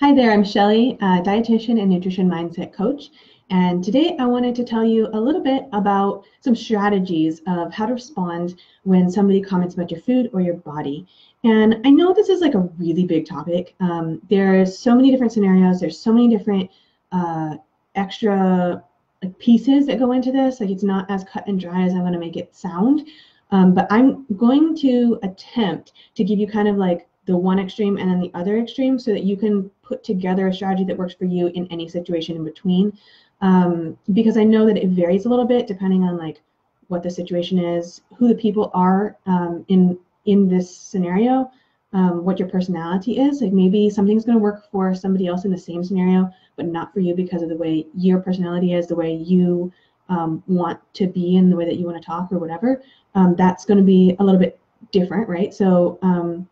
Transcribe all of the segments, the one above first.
Hi there, I'm Shelly, a dietitian and nutrition mindset coach. And today I wanted to tell you a little bit about some strategies of how to respond when somebody comments about your food or your body. And I know this is like a really big topic. There's so many different scenarios, there's so many different extra pieces that go into this. Like it's not as cut and dry as I'm going to make it sound. But I'm going to attempt to give you kind of like the one extreme and then the other extreme so that you can put together a strategy that works for you in any situation in between. Because I know that it varies a little bit depending on like what the situation is, who the people are in this scenario, what your personality is. Like maybe something's going to work for somebody else in the same scenario, but not for you because of the way your personality is, the way you want to be, and the way that you want to talk or whatever. That's going to be a little bit different, right? So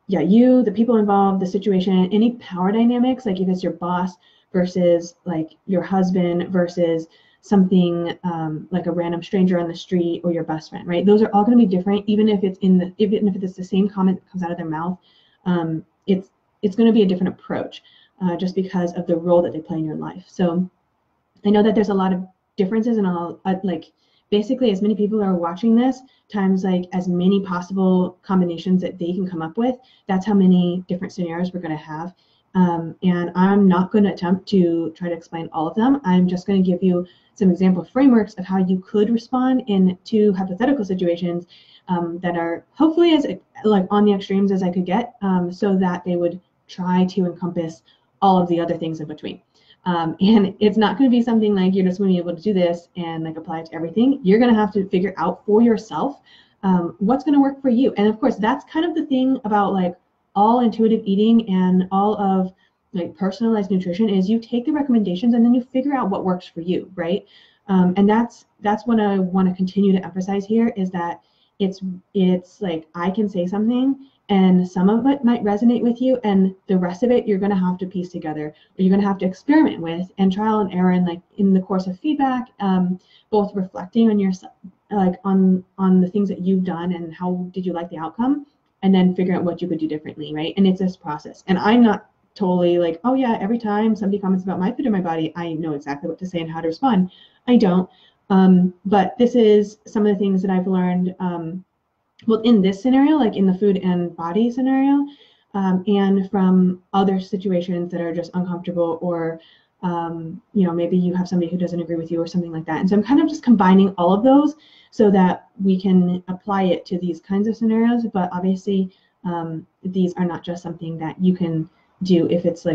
yeah, you, the people involved, the situation, any power dynamics, like if it's your boss versus like your husband versus something like a random stranger on the street or your best friend, right? Those are all going to be different, even if it's even if it's the same comment that comes out of their mouth. It's going to be a different approach just because of the role that they play in your life. So I know that there's a lot of differences, and I'll like basically as many people are watching this times like as many possible combinations that they can come up with. That's how many different scenarios we're going to have. And I'm not going to attempt to try to explain all of them. I'm just going to give you some example frameworks of how you could respond in two hypothetical situations that are hopefully as like on the extremes as I could get, so that they would try to encompass all of the other things in between. And it's not going to be something like you're just going to be able to do this and like apply it to everything. You're going to have to figure out for yourself what's going to work for you. And of course, that's kind of the thing about like all intuitive eating and all of like personalized nutrition is you take the recommendations and then you figure out what works for you, right? And that's what I want to continue to emphasize here is that it's like I can say something and some of it might resonate with you and the rest of it you're going to have to piece together, or you're going to have to experiment with and trial and error, and like in the course of feedback, both reflecting on yourself, like on the things that you've done and how did you like the outcome, and then figure out what you could do differently, right? And it's this process. And I'm not totally like, oh yeah, every time somebody comments about my food or my body I know exactly what to say and how to respond. I don't. But this is some of the things that I've learned, well, in this scenario, like in the food and body scenario, and from other situations that are just uncomfortable, or maybe you have somebody who doesn't agree with you or something like that. And so I'm kind of just combining all of those so that we can apply it to these kinds of scenarios. But obviously, these are not just something that you can do if it's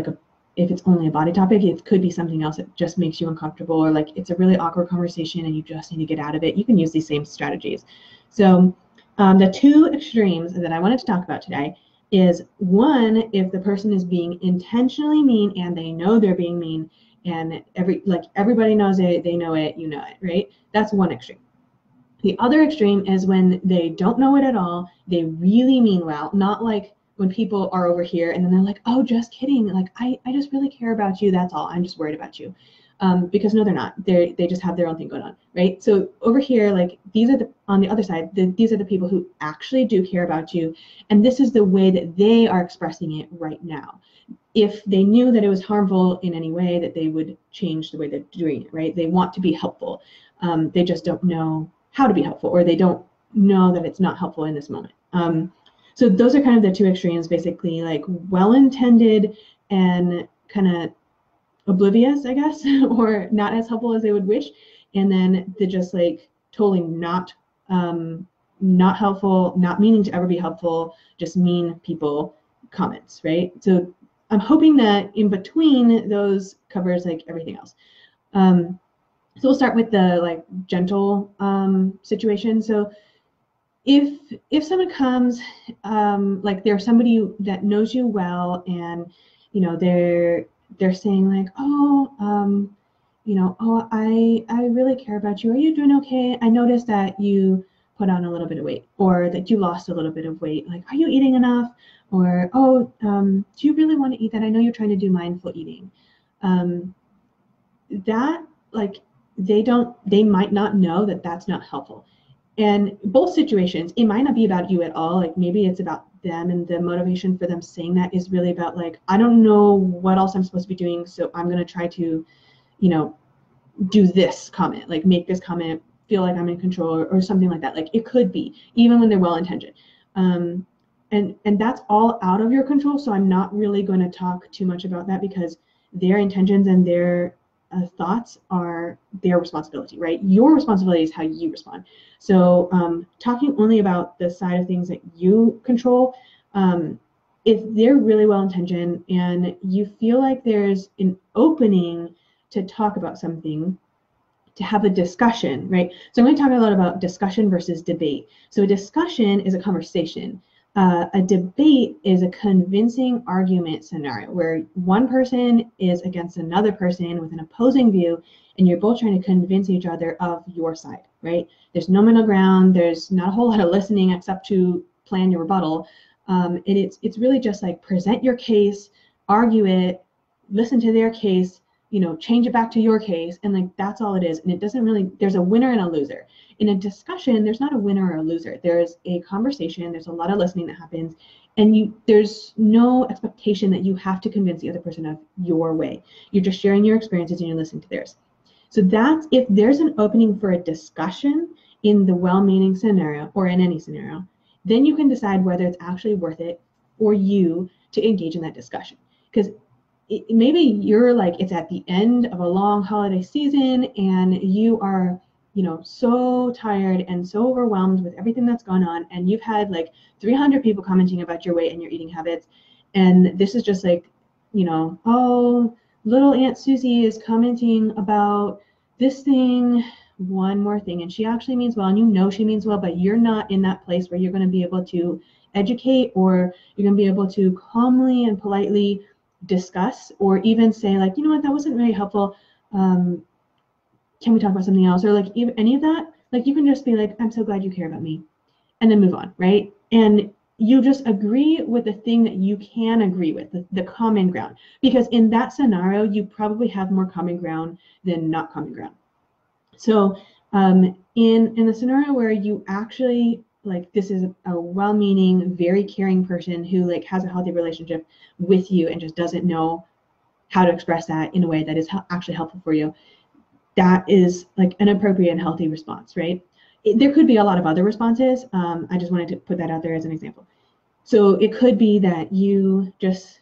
only a body topic. It could be something else that just makes you uncomfortable, or like it's a really awkward conversation and you just need to get out of it. You can use these same strategies. So the two extremes that I wanted to talk about today is one, if the person is being intentionally mean and they know they're being mean, and everybody knows it, they know it, you know it, right? That's one extreme. The other extreme is when they don't know it at all, they really mean well, not like when people are over here and then they're like, oh, just kidding, like I just really care about you, that's all, I'm just worried about you. Because no, they're not. They just have their own thing going on, right? So over here, like these are on the other side, these are the people who actually do care about you, and this is the way that they are expressing it right now. If they knew that it was harmful in any way, that they would change the way they're doing it, right? They want to be helpful. They just don't know how to be helpful, or they don't know that it's not helpful in this moment. So those are kind of the two extremes, basically, like well-intended and kind of oblivious, I guess, or not as helpful as they would wish, and then the just like totally not helpful, not meaning to ever be helpful, just mean people comments, right? So I'm hoping that in between those covers like everything else. So we'll start with the like gentle situation. So if someone comes, like they're somebody that knows you well, and they're saying like, oh, oh, I really care about you. Are you doing okay? I noticed that you put on a little bit of weight, or that you lost a little bit of weight. Like, are you eating enough? Or, oh, do you really want to eat that? I know you're trying to do mindful eating. That like they might not know that that's not helpful. And both situations, it might not be about you at all. Like maybe it's about them, and the motivation for them saying that is really about like, I don't know what else I'm supposed to be doing, so I'm going to try to, you know, do this comment, like make this comment feel like I'm in control, or something like that. Like it could be, even when they're well-intentioned. And that's all out of your control. So I'm not really going to talk too much about that, because their intentions and their thoughts are their responsibility, right? Your responsibility is how you respond. So talking only about the side of things that you control, if they're really well-intentioned and you feel like there's an opening to talk about something, to have a discussion, right? So I'm going to talk a lot about discussion versus debate. So a discussion is a conversation. A debate is a convincing argument scenario where one person is against another person with an opposing view, and you're both trying to convince each other of your side, right? There's no middle ground. There's not a whole lot of listening except to plan your rebuttal. And it's really just like present your case, argue it, listen to their case, you know, change it back to your case, and like that's all it is. And it doesn't really, there's a winner and a loser. In a discussion, there's not a winner or a loser. There's a conversation, there's a lot of listening that happens, and there's no expectation that you have to convince the other person of your way. You're just sharing your experiences and you're listening to theirs. So that's, if there's an opening for a discussion in the well-meaning scenario, or in any scenario, then you can decide whether it's actually worth it for you to engage in that discussion. Because maybe you're like, it's at the end of a long holiday season and you are, you know, so tired and so overwhelmed with everything that's gone on, and you've had like 300 people commenting about your weight and your eating habits, and this is just like, you know, oh, little Aunt Susie is commenting about this thing, one more thing, and she actually means well, and you know she means well, but you're not in that place where you're going to be able to educate, or you're going to be able to calmly and politely discuss, or even say like, you know what, that wasn't very helpful, can we talk about something else, or like even any of that. Like you can just be like, I'm so glad you care about me, and then move on, right? And you just agree with the thing that you can agree with, the common ground, because in that scenario you probably have more common ground than not common ground. So in the scenario where you actually, like, this is a well-meaning, very caring person who like has a healthy relationship with you and just doesn't know how to express that in a way that is actually helpful for you, that is like an appropriate and healthy response, right? There could be a lot of other responses. I just wanted to put that out there as an example. So it could be that you just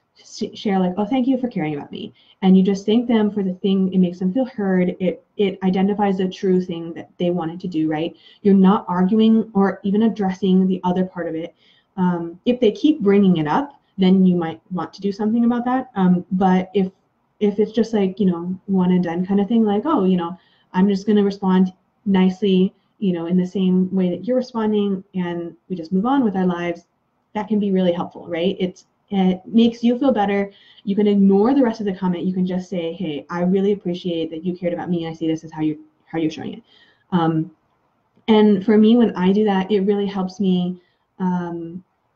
share like, oh, thank you for caring about me. And you just thank them for the thing. It makes them feel heard. It identifies the true thing that they wanted to do, right? You're not arguing or even addressing the other part of it. If they keep bringing it up, then you might want to do something about that. But if it's just like, you know, one and done kind of thing, like, oh, you know, I'm just going to respond nicely, you know, in the same way that you're responding, and we just move on with our lives, that can be really helpful, right? It makes you feel better. You can ignore the rest of the comment. You can just say, hey, I really appreciate that you cared about me. I see this as how you're showing it. And for me, when I do that, it really helps me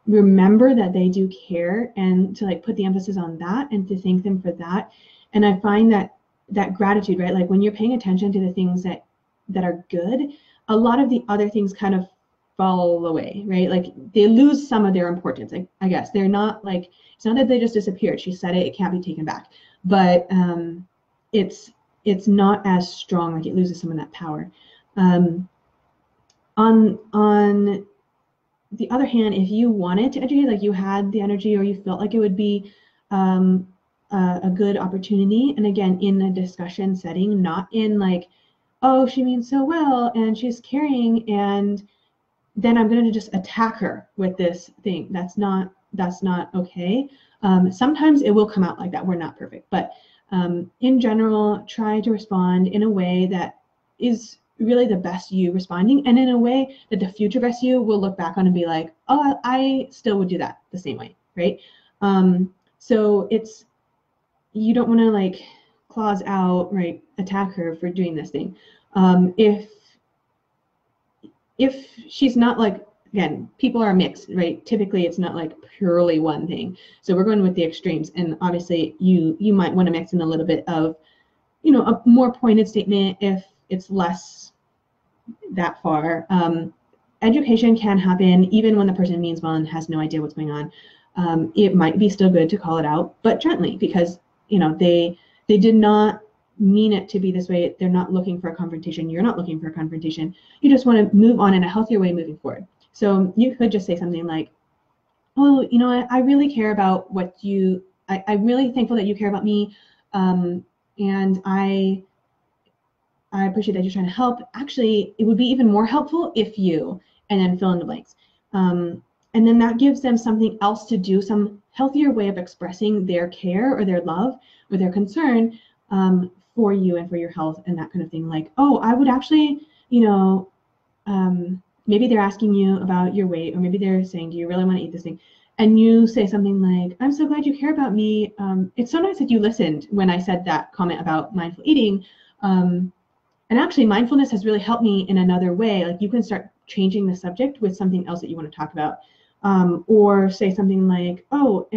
remember that they do care, and to like put the emphasis on that and to thank them for that. And I find that gratitude, right? Like when you're paying attention to the things that are good, a lot of the other things kind of fall away, right? Like they lose some of their importance. I guess they're not like, it's not that they just disappeared. She said it, it can't be taken back. But it's not as strong, like it loses some of that power. On the other hand, if you wanted to educate, like you had the energy or you felt like it would be a good opportunity, and again, in a discussion setting, not in like, oh, she means so well and she's caring, and then I'm going to just attack her with this thing. That's not okay. Sometimes it will come out like that. We're not perfect, but in general, try to respond in a way that is really the best you responding, and in a way that the future best you will look back on and be like, oh, I still would do that the same way, right? So it's, you don't want to like claws out, right, attack her for doing this thing. If she's not like, again, people are mixed, right? Typically it's not like purely one thing. So we're going with the extremes, and obviously you might want to mix in a little bit of, you know, a more pointed statement if it's less that far. education can happen even when the person means well and has no idea what's going on. It might be still good to call it out, but gently, because they did not mean it to be this way. They're not looking for a confrontation. You're not looking for a confrontation. You just want to move on in a healthier way moving forward. So you could just say something like, oh, I really care about what I'm really thankful that you care about me. And I appreciate that you're trying to help. Actually, it would be even more helpful if you, and then fill in the blanks. And then that gives them something else to do, some healthier way of expressing their care or their love or their concern for you and for your health and that kind of thing. Like, oh, I would actually, maybe they're asking you about your weight, or maybe they're saying, do you really want to eat this thing? And you say something like, I'm so glad you care about me. It's so nice that you listened when I said that comment about mindful eating. And actually, mindfulness has really helped me in another way. Like, you can start changing the subject with something else that you want to talk about. Or say something like, or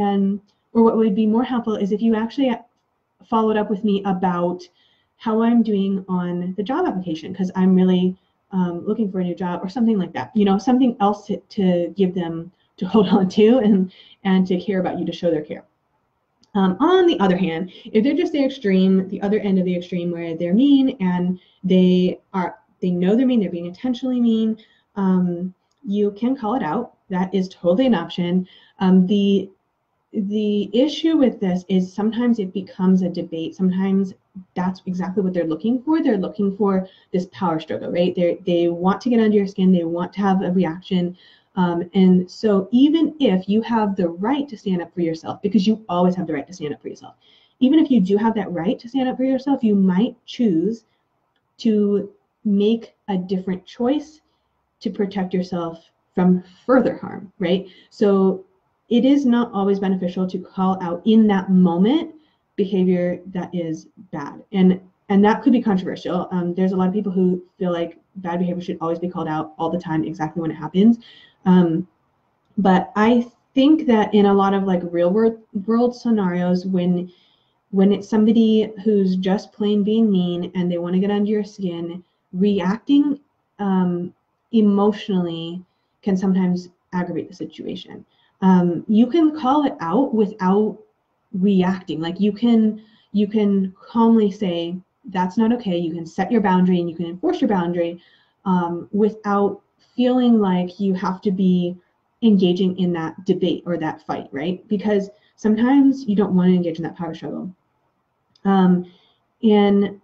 what would be more helpful is if you actually followed up with me about how I'm doing on the job application, because I'm really looking for a new job, or something like that. Something else to give them to hold on to and to care about you, to show their care. On the other hand, if they're just the other end of the extreme, where they're mean and they know they're mean, they're being intentionally mean, you can call it out. That is totally an option. The issue with this is sometimes it becomes a debate. Sometimes that's exactly what they're looking for. They're looking for this power struggle, right? They want to get under your skin. They want to have a reaction. And so even if you have the right to stand up for yourself, because you always have the right to stand up for yourself, even if you do have that right to stand up for yourself, you might choose to make a different choice to protect yourself from further harm, right? So it is not always beneficial to call out in that moment behavior that is bad. And that could be controversial. There's a lot of people who feel like bad behavior should always be called out all the time, exactly when it happens. But I think that in a lot of like real world scenarios, when it's somebody who's just plain being mean and they want to get under your skin, reacting emotionally can sometimes aggravate the situation. You can call it out without reacting. Like, you can calmly say, that's not okay. You can set your boundary and you can enforce your boundary without feeling like you have to be engaging in that debate or that fight, right? Because sometimes you don't want to engage in that power struggle. And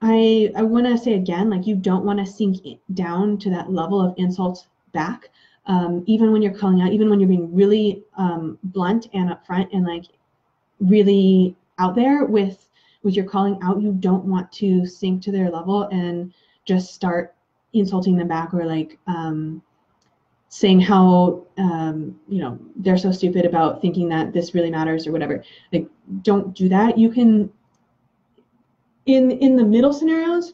I want to say again, like, you don't want to sink down to that level of insults back, even when you're calling out, even when you're being really blunt and upfront and like really out there with your calling out. You don't want to sink to their level and just start insulting them back, or like saying how they're so stupid about thinking that this really matters or whatever. Like, don't do that. You can, in the middle scenarios,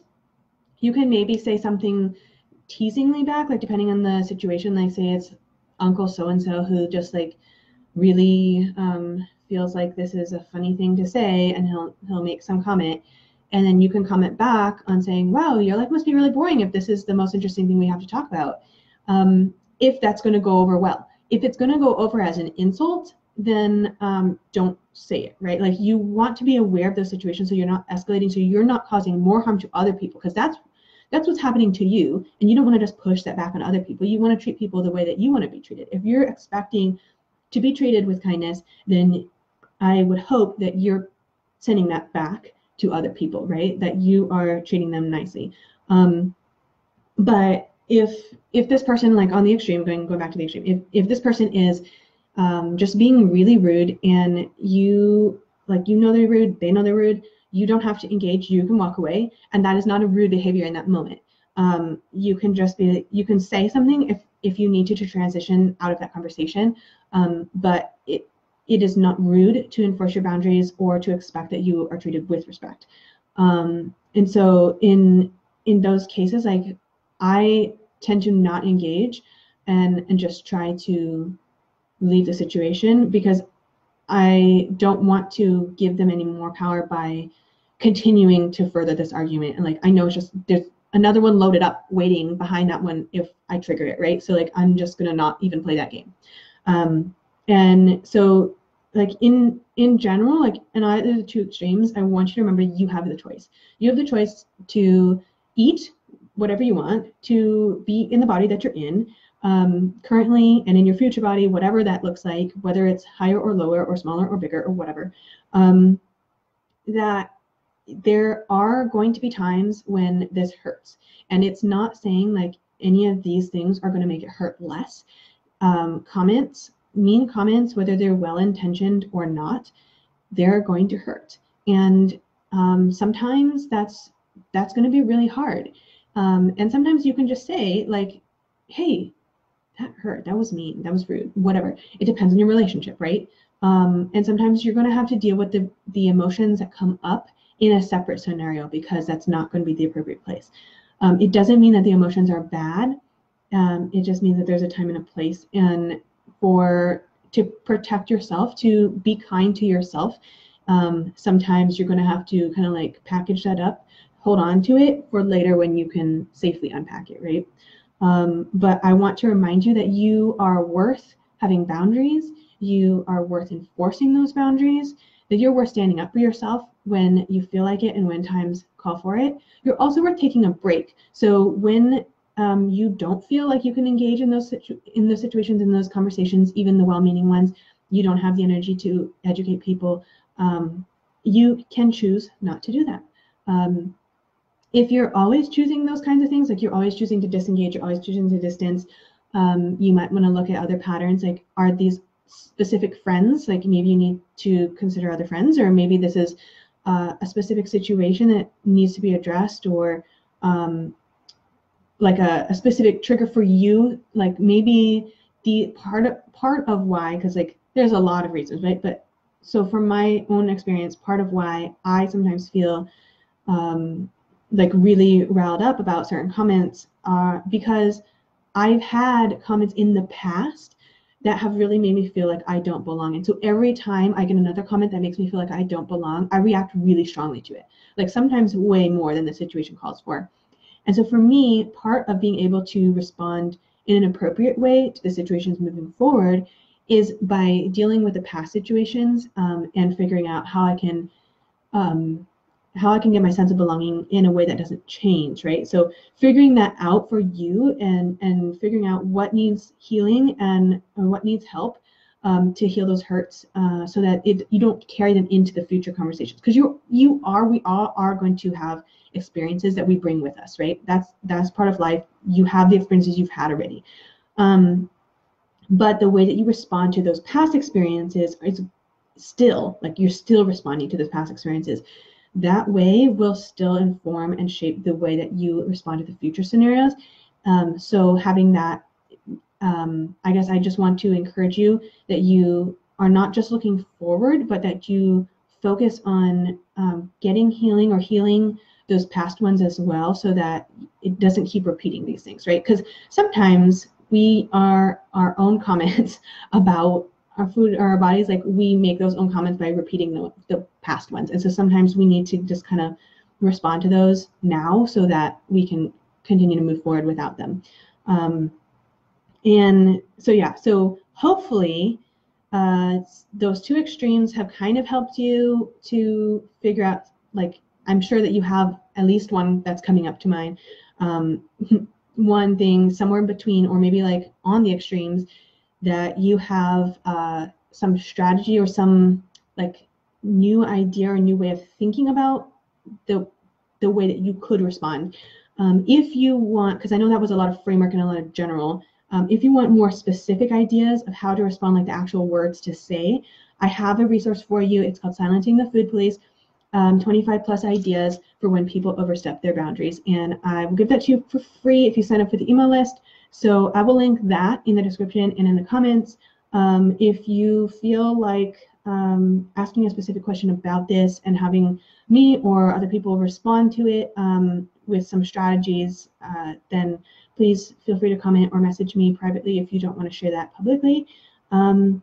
you can maybe say something teasingly back, like depending on the situation. Like, say it's Uncle so-and-so who just like really feels like this is a funny thing to say, and he'll make some comment, and then you can comment back on saying, wow, your life must be really boring if this is the most interesting thing we have to talk about. If that's going to go over well. If it's going to go over as an insult, then don't say it, right? Like, you want to be aware of those situations so you're not escalating, so you're not causing more harm to other people, because that's what's happening to you, and you don't want to just push that back on other people. You want to treat people the way that you want to be treated. If you're expecting to be treated with kindness, then I would hope that you're sending that back to other people, right? That you are treating them nicely. But if this person, like on the extreme, going back to the extreme, if this person is just being really rude, and you know they're rude, they know they're rude, you don't have to engage, you can walk away, and that is not a rude behavior in that moment. You can say something if you need to transition out of that conversation, but it is not rude to enforce your boundaries or to expect that you are treated with respect. And so in those cases, like, I tend to not engage and just try to leave the situation, because I don't want to give them any more power by continuing to further this argument. And like, I know it's just, another one loaded up waiting behind that one if I trigger it, right? So like I'm just gonna not even play that game. And so like in general, like in either the two extremes, I want you to remember you have the choice. You have the choice to eat whatever you want, to be in the body that you're in currently and in your future body, whatever that looks like, whether it's higher or lower or smaller or bigger or whatever, that there are going to be times when this hurts. And it's not saying like any of these things are going to make it hurt less. Mean comments, whether they're well-intentioned or not, they're going to hurt. And sometimes that's going to be really hard. And sometimes you can just say like, hey, that hurt, that was mean, that was rude, whatever. It depends on your relationship, right? And sometimes you're going to have to deal with the emotions that come up in a separate scenario because that's not going to be the appropriate place. It doesn't mean that the emotions are bad. It just means that there's a time and a place, and to protect yourself, to be kind to yourself. Sometimes you're going to have to kind of like package that up, hold on to it for later when you can safely unpack it, right? But I want to remind you that you are worth having boundaries. You are worth enforcing those boundaries, that you're worth standing up for yourself when you feel like it and when times call for it. You're also worth taking a break. So when you don't feel like you can engage in those situations, in those conversations, even the well-meaning ones, you don't have the energy to educate people, you can choose not to do that. If you're always choosing those kinds of things, like you're always choosing to disengage, you're always choosing to distance, you might want to look at other patterns. Like, are these specific friends? Like maybe you need to consider other friends, or maybe this is a specific situation that needs to be addressed, or like a specific trigger for you. Like maybe the part of why, because like there's a lot of reasons, right? But so from my own experience, part of why I sometimes feel like really riled up about certain comments because I've had comments in the past that have really made me feel like I don't belong. And so every time I get another comment that makes me feel like I don't belong, I react really strongly to it, like sometimes way more than the situation calls for. And so for me, part of being able to respond in an appropriate way to the situations moving forward is by dealing with the past situations and figuring out how I can get my sense of belonging in a way that doesn't change, right? So figuring that out for you and figuring out what needs healing and what needs help to heal those hurts so that you don't carry them into the future conversations, because we all are going to have experiences that we bring with us, right? That's part of life. You have the experiences you've had already. But the way that you respond to those past experiences is still, like, you're still responding to those past experiences. That way will still inform and shape the way that you respond to the future scenarios. So having that, I guess I just want to encourage you that you are not just looking forward, but that you focus on getting healing or healing those past ones as well, so that it doesn't keep repeating these things, right? Because sometimes we are our own comments about our food or our bodies, like we make those own comments by repeating the past ones. And so sometimes we need to just kind of respond to those now so that we can continue to move forward without them. And so, yeah, so hopefully those two extremes have kind of helped you to figure out, like, I'm sure that you have at least one that's coming up to mind. One thing somewhere in between, or maybe like on the extremes, that you have some strategy or some like new idea or new way of thinking about the way that you could respond. If you want, because I know that was a lot of framework and a lot of general, if you want more specific ideas of how to respond, like the actual words to say, I have a resource for you. It's called Silencing the Food Police, 25 plus ideas for when people overstep their boundaries. And I will give that to you for free if you sign up for the email list. So I will link that in the description and in the comments. If you feel like asking a specific question about this and having me or other people respond to it with some strategies, then please feel free to comment or message me privately if you don't want to share that publicly. And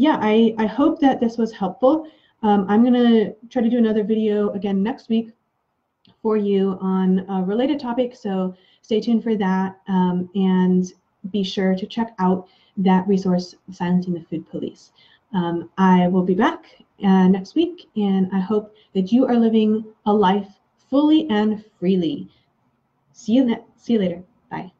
yeah, I hope that this was helpful. I'm going to try to do another video again next week for you on a related topic, so stay tuned for that, and be sure to check out that resource, Silencing the Food Police. I will be back next week, and I hope that you are living a life fully and freely. See you later. Bye.